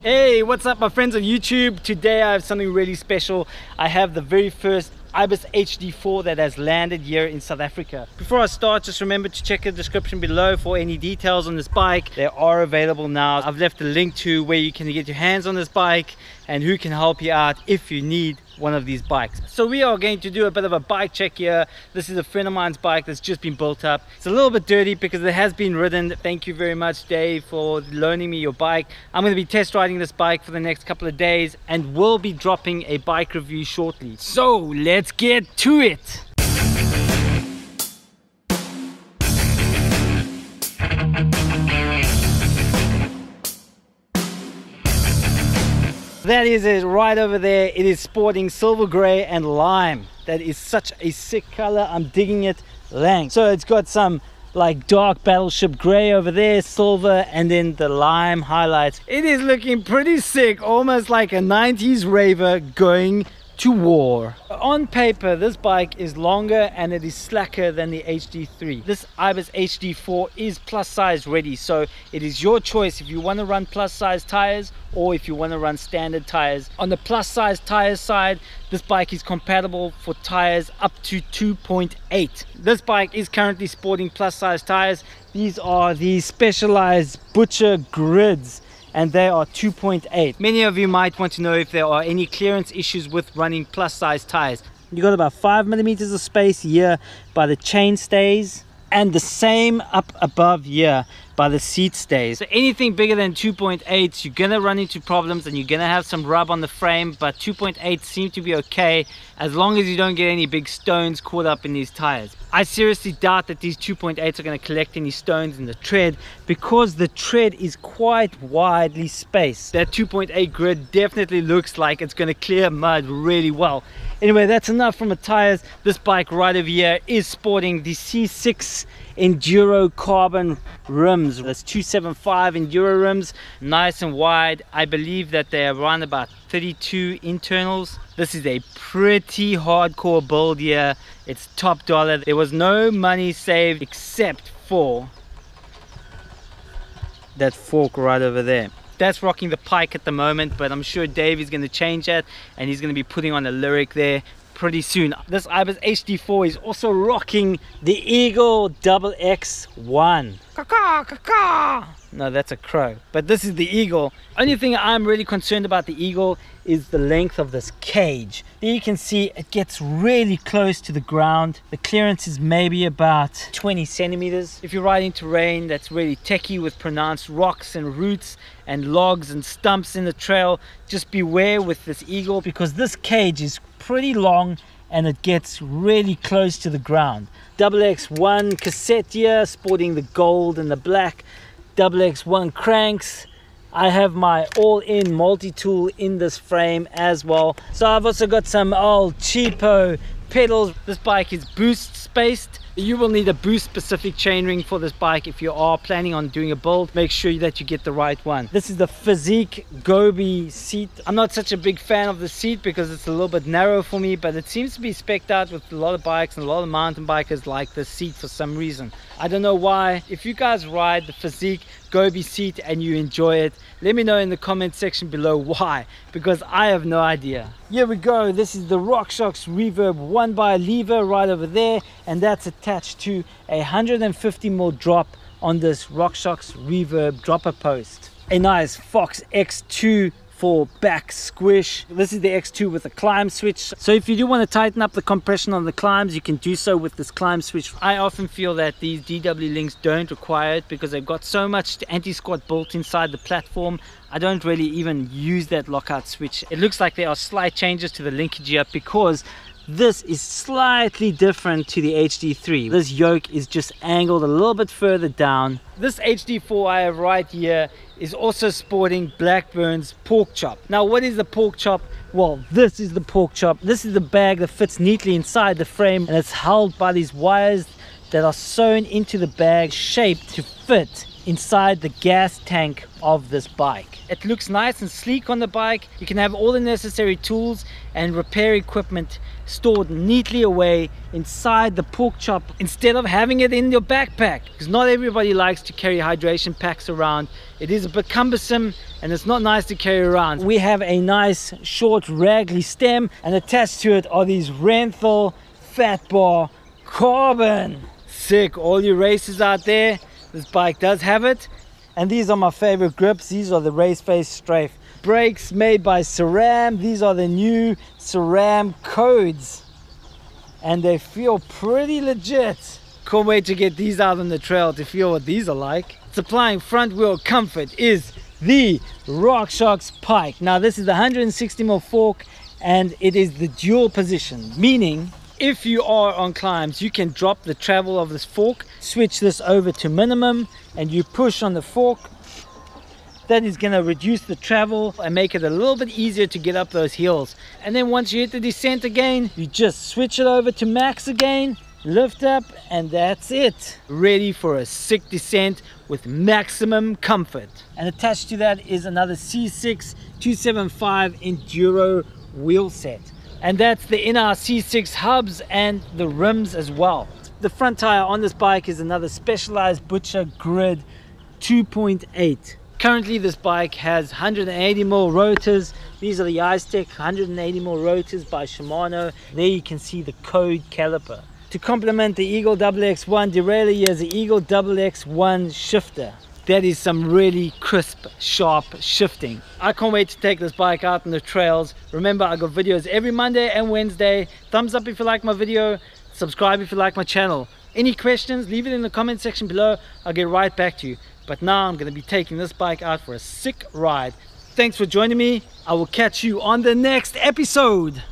Hey, what's up my friends on YouTube? Today I have something really special. I have the very first Ibis HD4 that has landed here in South Africa. Before I start, just remember to check the description below for any details on this bike. They are available now. I've left a link to where you can get your hands on this bike and who can help you out if you need one of these bikes. So we are going to do a bit of a bike check here. This is a friend of mine's bike that's just been built up. It's a little bit dirty because it has been ridden. Thank you very much, Dave, for loaning me your bike. I'm going to be test riding this bike for the next couple of days and will be dropping a bike review shortly. So let's get to it. That is it right over there. It is sporting silver gray and lime. That is such a sick color. I'm digging it. Lang. So it's got some like dark battleship gray over there, silver, and then the lime highlights. It is looking pretty sick, almost like a 90s raver going to war. On paper, this bike is longer and it is slacker than the HD3. This Ibis HD4 is plus size ready, so it is your choice if you want to run plus size tires or if you want to run standard tires. On the plus size tire side, this bike is compatible for tires up to 2.8. This bike is currently sporting plus size tires. These are the Specialized Butcher grids, and they are 2.8. Many of you might want to know if there are any clearance issues with running plus size tires. You got about 5 millimeters of space here by the chain stays, and the same up above here by the seat stays. So anything bigger than 2.8, you're gonna run into problems and you're gonna have some rub on the frame, but 2.8 seem to be okay as long as you don't get any big stones caught up in these tires. I seriously doubt that these 2.8s are going to collect any stones in the tread because the tread is quite widely spaced. That 2.8 grid definitely looks like it's going to clear mud really well. Anyway, that's enough from the tires. This bike right over here is sporting the cSixx Enduro Carbon rims. That's 275 Enduro rims, nice and wide. I believe that they are around about 32 internals. This is a pretty hardcore build here. It's top dollar. There was no money saved except for that fork right over there. That's rocking the Pike at the moment, but I'm sure Dave is going to change that and he's going to be putting on a lyric there pretty soon. This Ibis HD4 is also rocking the Eagle XX1. No, that's a crow, but this is the Eagle. Only thing I'm really concerned about the Eagle is the length of this cage. There you can see it gets really close to the ground. The clearance is maybe about 20 centimeters. If you're riding terrain that's really techy with pronounced rocks and roots and logs and stumps in the trail, just beware with this Eagle because this cage is pretty long and it gets really close to the ground. XX1 cassette here, sporting the gold and the black. XX1 cranks. I have my all-in multi-tool in this frame as well. So I've also got some old cheapo pedals. This bike is boost spaced. You will need a boost specific chainring for this bike if you are planning on doing a build. Make sure that you get the right one. This is the Fizik Gobi seat. I'm not such a big fan of the seat because it's a little bit narrow for me, but it seems to be spec'd out with a lot of bikes and a lot of mountain bikers like this seat for some reason. I don't know why. If you guys ride the Fizik Gobi seat and you enjoy it, let me know in the comment section below why, because I have no idea. Here we go. This is the Rockshox Reverb 1x lever right over there, and that's attached to a 150mm drop on this Rockshox Reverb dropper post. A nice Fox X2 for back squish. This is the X2 with a climb switch. So if you do want to tighten up the compression on the climbs, you can do so with this climb switch. I often feel that these DW links don't require it because they've got so much anti-squat built inside the platform. I don't really even use that lockout switch. It looks like there are slight changes to the linkage here because this is slightly different to the HD3. This yoke is just angled a little bit further down. This HD4 I have right here is also sporting Blackburn's pork chop. Now what is the pork chop? Well, this is the pork chop. This is the bag that fits neatly inside the frame and it's held by these wires that are sewn into the bag, shaped to fit inside the gas tank of this bike. It looks nice and sleek on the bike. You can have all the necessary tools and repair equipment stored neatly away inside the pork chop instead of having it in your backpack, because not everybody likes to carry hydration packs around. It is a bit cumbersome and it's not nice to carry around. We have a nice short Ragley stem, and attached to it are these Renthal Fatbar carbon. Sick. All you racers out there, this bike does have it. And these are my favorite grips. These are the Race Face Strafe. Brakes made by Sram. These are the new Sram codes, and they feel pretty legit. Can't wait to get these out on the trail to feel what these are like. Supplying front wheel comfort is the Rockshox Pike. Now this is the 160mm fork, and it is the dual position, meaning if you are on climbs, you can drop the travel of this fork, switch this over to minimum, and you push on the fork. That is going to reduce the travel and make it a little bit easier to get up those hills. And then once you hit the descent again, you just switch it over to max again, lift up, and that's it. Ready for a sick descent with maximum comfort. And attached to that is another cSixx 275 Enduro Wheelset. And that's the inner cSixx hubs and the rims as well. The front tire on this bike is another Specialized Butcher Grid 2.8. Currently this bike has 180mm rotors. These are the iStech 180mm rotors by Shimano. There you can see the code caliper. To complement the Eagle XX1 derailleur is the Eagle XX1 shifter. That is some really crisp, sharp shifting. I can't wait to take this bike out on the trails. Remember, I got videos every Monday and Wednesday. Thumbs up if you like my video. Subscribe if you like my channel. Any questions, leave it in the comment section below. I'll get right back to you. But now I'm going to be taking this bike out for a sick ride. Thanks for joining me. I will catch you on the next episode.